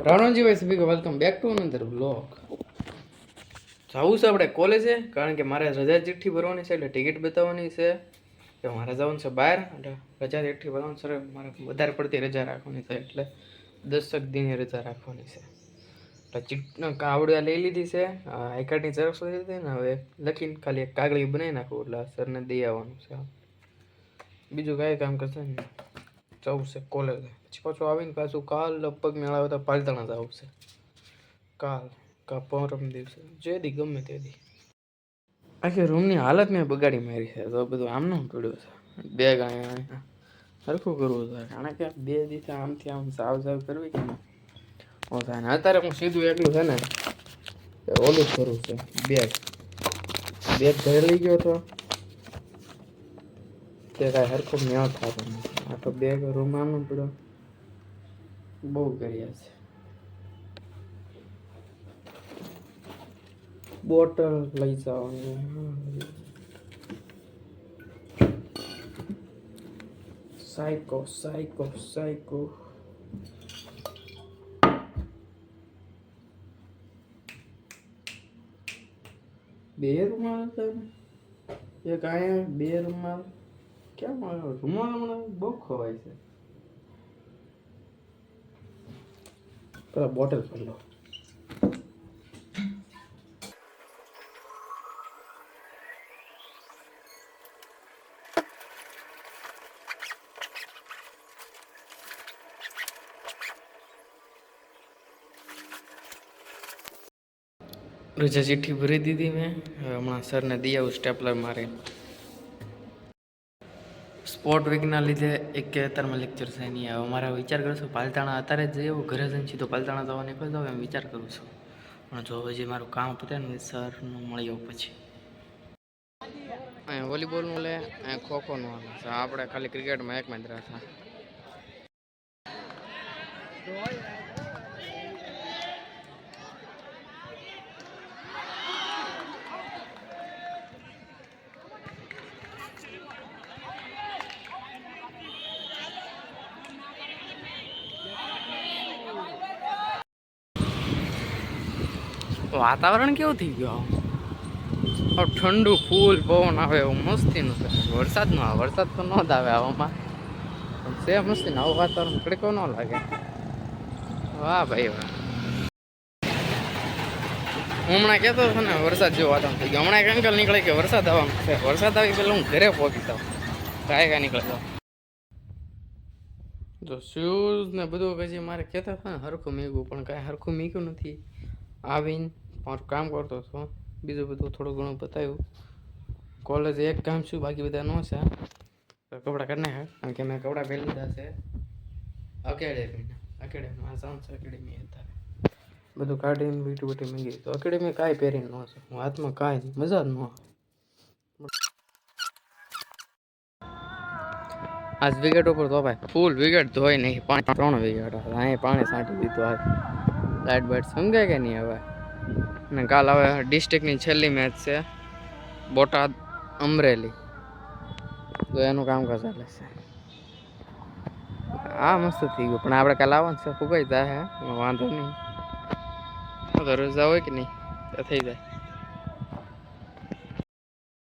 રાણોજી ભાઈ સભી welcome back to another blog. જવું છે આપણે કોલેજે, કારણ કે મારે રજા ચિઠ્ઠી ભરવાની છે એટલે ટિકિટ બતાવવાની છે કે મારે જવાનું છે બહાર. એટલે રજા ચિઠ્ઠી ભરવાની છે, મારે વધારે પડતી રજા રાખવાની છે એટલે 10 દિનની રજા રાખવાની છે. એટલે કાવડિયા લઈ લીધી છે, આઈ કાર્ડની ઝેરોક્ષ લઈ લીધી ને હવે લખીને ખાલી એક કાગળી બનાવી નાખું એટલે સરને દઈ આવવાનું છે. બીજું કાંઈ કામ કરશે ને જવું છે કોલેજે. પછી પાછું આવીને પાછું કાલ લગભગ મેળા આવતા પાલતાણા જવું છે. કાલ પરમ દિવસે જે દી ગમે તે દી. આખી રૂમની હાલત મેં બગાડી મારી છે. તો બધું આમનું પડ્યું છે. બે ગાય સરખું કરવું છે, કારણ કે 2 દિવસે આમથી આમ સાવ કરવી કે ને અત્યારે હું સીધું એટલું છે ને ઓલું કરવું છે. બેગ ઘરે લઈ ગયો હતો તે કાંઈ હરખું મેળ થતો નથી. આ તો બેગ રૂમ આમનું પડ્યો. બહુ કર્યા છે. બોટલ લઈ જવાની, સાયકો 2 રૂમાલ હતા ને એક અહીંયા, 2 રૂમાલ કેમ રૂમાલ હમણાં બહુ ખવાય છે. પેલા બોટલ ભરી લો. રજા ચિઠ્ઠી ભરી દીધી મેં. હમણાં સરને દઈ આવું સ્ટેપલર મારી. સ્પોર્ટ વીકના લીધે એક કે અત્યારમાં લેક્ચર છે નહીં. હવે મારે વિચાર કરું છું પાલતાણા અત્યારે જ જઈ આવું. ઘરે જઈને સીધો પાલતાણા જવા નીકળી જાઉં એમ વિચાર કરું છું. પણ જો હજી મારું કામ પતે ને સરનું મળી આવું પછી. અહીંયા વોલીબોલનું લે, અહીંયા ખોખોનું હાલે છે. આપણે ખાલી ક્રિકેટમાં એક જ રહ્યા. વાતાવરણ કેવું થઈ ગયું? ઠંડુ ફૂલ પવન આવે એવું મસ્તીનું છે. વરસાદ ન આવે, વરસાદ તો ન જ આવે આવામાં, પણ છે મસ્તી. આવું વાતાવરણ કડકો ન લાગે. વાહ ભાઈ વાહ. હું હમણાં કહેતો હતો ને વરસાદ જેવું વાતાવરણ થઈ ગયું. હમણાં એક અંકલ નીકળે કે વરસાદ આવવાનો છે. વરસાદ આવી પેલા હું ઘરે પહોંચી જાઉં. કાંઈ નીકળે તો જો શૂઝ ને બધું પછી મારે કહેતા હતા ને હરખું મીકવું, પણ કાંઈ હરખું મીક્યું નથી. આવીને મારું કામ કરતો હતો, બીજું બધું થોડું ઘણું બતાવ્યું. કોલેજ એક કામ છું, બાકી બધા ન છે. કપડાં કરી નાખ્યા, કારણ કે મેં કપડાં પહેરી લીધા છે એકેડેમીમાં જાઉં છું. એકેડેમી અત્યારે બધું કાઢીને બીટી માંગી તો એકેડેમી કાંઈ પહેરીને ન છે. હું હાથમાં કાંઈ નહીં, મજા જ ન આવે. આજ વિકેટ ઉપર તો ભાઈ ફૂલ વિકેટ ધોઈ નહીં, 3 વિકેટ અહીંયા પાણી છાંટી દીધું. આજ લાઇટ બાઇટ સમજાય કે નહીં હવે. અને કાલ હવે ડિસ્ટ્રિક્ટની છેલ્લી મેચ છે, બોટાદ અમરેલી. તો એનું કામકાજ ચાલે છે. હા મસ્ત થઈ ગયું, પણ આપણે કાલે આવવાનું છે. ફૂગાઈ જાય, વાંધો નહીં. રજા હોય કે નહીં થઈ જાય.